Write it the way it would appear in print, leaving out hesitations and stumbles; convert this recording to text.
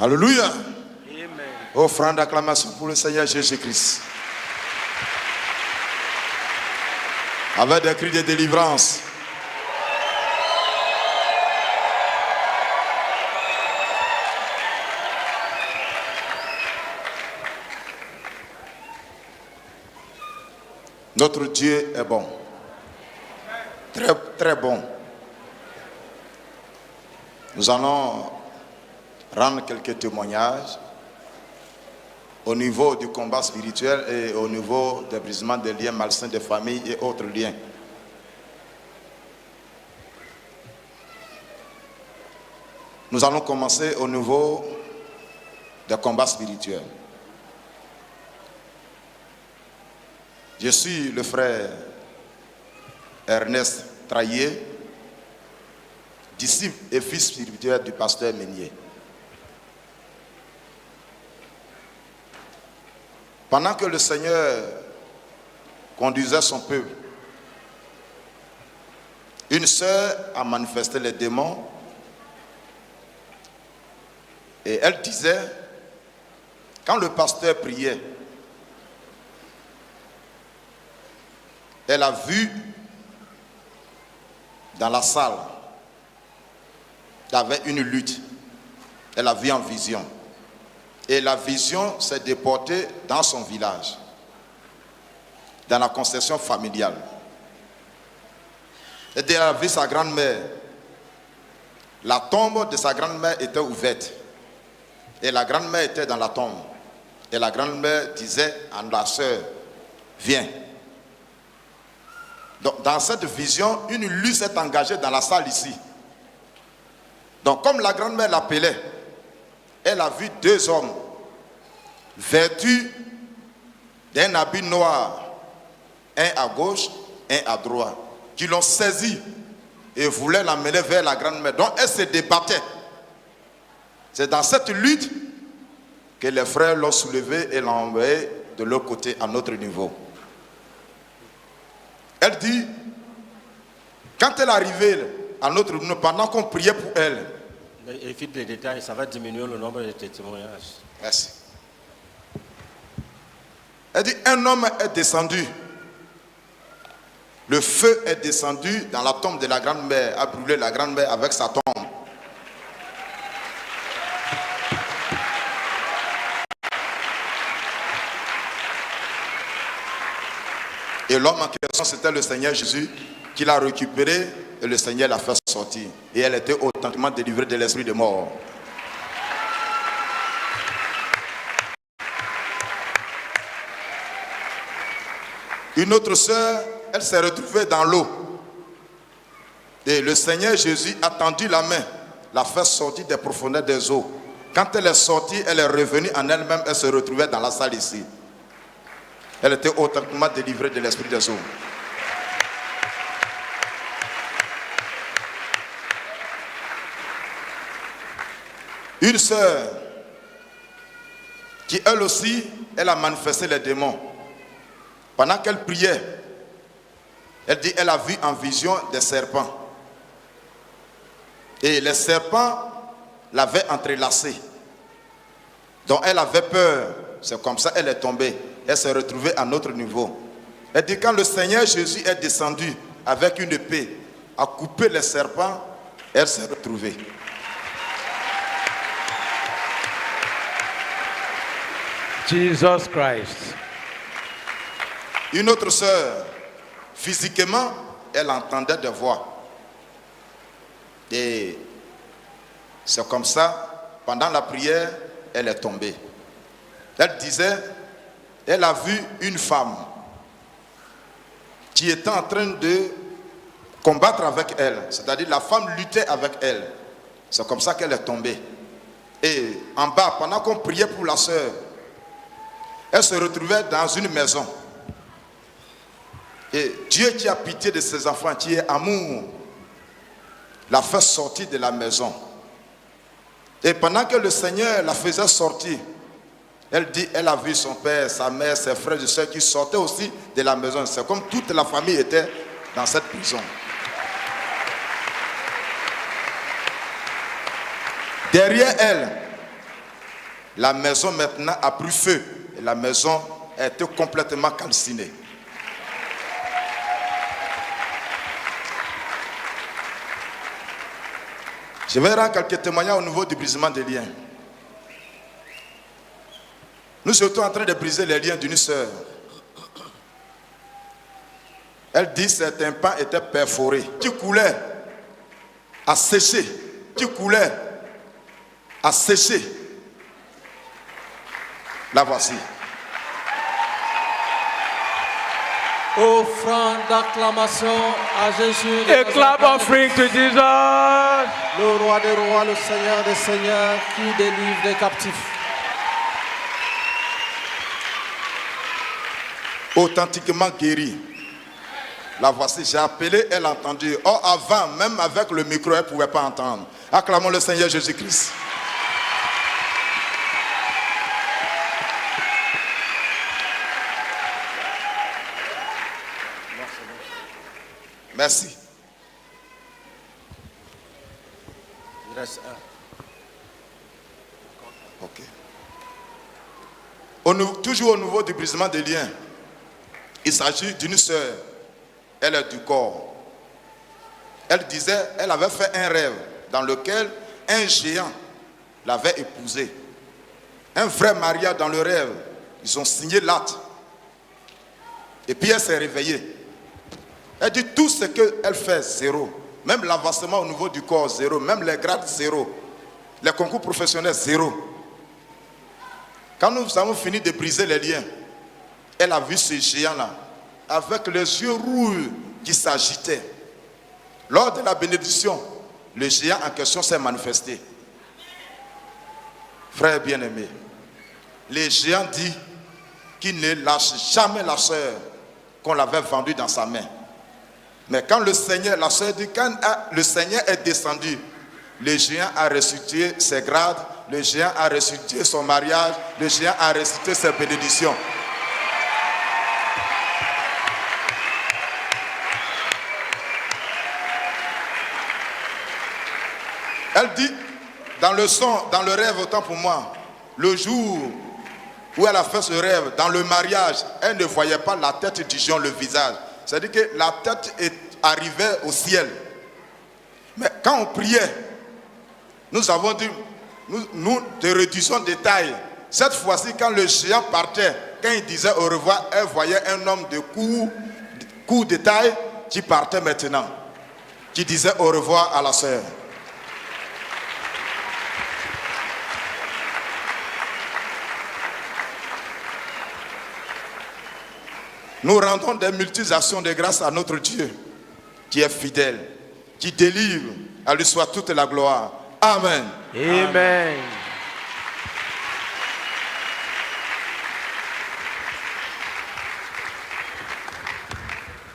Alléluia. Amen. Offrande d'acclamation pour le Seigneur Jésus-Christ. Avec des cris de délivrance. Notre Dieu est bon. Très, très bon. Nous allons rendre quelques témoignages au niveau du combat spirituel et au niveau des brisements des liens malsains des familles et autres liens. Nous allons commencer au niveau des combats spirituels. Je suis le frère Ernest Traillé, disciple et fils spirituel du pasteur Meunier. Pendant que le Seigneur conduisait son peuple, une sœur a manifesté les démons et elle disait, quand le pasteur priait, elle a vu dans la salle, il y avait une lutte. Elle a vu en vision. Et la vision s'est déportée dans son village, dans la conception familiale. Et elle a vu sa grand-mère. La tombe de sa grand-mère était ouverte. Et la grand-mère était dans la tombe. Et la grand-mère disait à la sœur, viens. Donc, dans cette vision, une lutte s'est engagée dans la salle ici. Donc, comme la grand-mère l'appelait, elle a vu deux hommes vêtus d'un habit noir, un à gauche, un à droite, qui l'ont saisi et voulaient l'amener vers la grand-mère. Donc, elle se débattait. C'est dans cette lutte que les frères l'ont soulevé et l'ont envoyé de l'autre côté, à notre niveau. Elle dit, quand elle est arrivée à notre niveau, pendant qu'on priait pour elle, Évite les détails, ça va diminuer le nombre de témoignages. merci. Elle dit, un homme est descendu. Le feu est descendu dans la tombe de la grand-mère, a brûlé la grand-mère avec sa tombe. Et l'homme en question, c'était le Seigneur Jésus qui l'a récupéré et le Seigneur l'a fait sortir. Et elle était authentiquement délivrée de l'esprit de mort. Une autre sœur, elle s'est retrouvée dans l'eau. Et le Seigneur Jésus a tendu la main, l'a fait sortir des profondeurs des eaux. Quand elle est sortie, elle est revenue en elle-même, elle se retrouvait dans la salle ici. Elle était authentiquement délivrée de l'esprit des eaux. Une sœur qui elle aussi, elle a manifesté les démons. Pendant qu'elle priait, elle dit elle a vu en vision des serpents. Et les serpents l'avaient entrelacée. Donc elle avait peur. C'est comme ça qu'elle est tombée. Elle s'est retrouvée à notre niveau. Elle dit quand le Seigneur Jésus est descendu avec une épée, a coupé les serpents, elle s'est retrouvée. Jesus Christ. Une autre sœur, physiquement, elle entendait des voix. Et c'est comme ça, pendant la prière, elle est tombée. Elle disait, elle a vu une femme qui était en train de combattre avec elle. C'est-à-dire la femme luttait avec elle. C'est comme ça qu'elle est tombée. Et en bas, pendant qu'on priait pour la sœur, elle se retrouvait dans une maison. Et Dieu qui a pitié de ses enfants, qui est amour, l'a fait sortir de la maison. Et pendant que le Seigneur la faisait sortir, elle dit, elle a vu son père, sa mère, ses frères et sœurs qui sortaient aussi de la maison. C'est comme toute la famille était dans cette prison. Derrière elle, La maison maintenant a pris feu et la maison a été complètement calcinée. Je vais rendre quelques témoignages au niveau du brisement des liens. Nous sommes en train de briser les liens d'une sœur. Elle dit que certains pans étaient perforés, qui coulaient à sécher, qui coulaient à sécher. La voici. Offrande d'acclamation à Jésus. A clap offering to Jesus. Le roi des rois, le Seigneur des seigneurs, qui délivre les captifs. Authentiquement guérie. La voici, j'ai appelé, elle a entendu. Or, avant, même avec le micro, elle ne pouvait pas entendre. Acclamons le Seigneur Jésus-Christ. Merci. Il reste un. Ok. Toujours au niveau du brisement des liens, il s'agit d'une sœur. Elle est du corps. Elle disait, elle avait fait un rêve dans lequel un géant l'avait épousée. Un vrai mariage dans le rêve. Ils ont signé l'acte. Et puis elle s'est réveillée. Elle dit tout ce qu'elle fait, zéro. Même l'avancement au niveau du corps, zéro. Même les grades, zéro. Les concours professionnels, zéro. Quand nous avons fini de briser les liens, elle a vu ce géant-là, avec les yeux rouges qui s'agitaient. Lors de la bénédiction, le géant en question s'est manifesté. Frère bien-aimé, le géant dit qu'il ne lâche jamais la sœur qu'on l'avait vendue dans sa main. Mais quand le Seigneur, la sœur dit, quand le Seigneur est descendu, le géant a restitué ses grades, le géant a restitué son mariage, le géant a restitué ses bénédictions. Elle dit, dans le rêve, autant pour moi, le jour où elle a fait ce rêve, dans le mariage, elle ne voyait pas la tête du géant, le visage. C'est-à-dire que la tête arrivait au ciel. Mais quand on priait, nous avons dit, nous te réduisons de taille. Cette fois-ci, quand le géant partait, quand il disait au revoir, elle voyait un homme de coup de taille qui partait maintenant, qui disait au revoir à la sœur. Nous rendons des multi-actions de grâce à notre Dieu, qui est fidèle, qui délivre. À lui soit toute la gloire. Amen. Amen.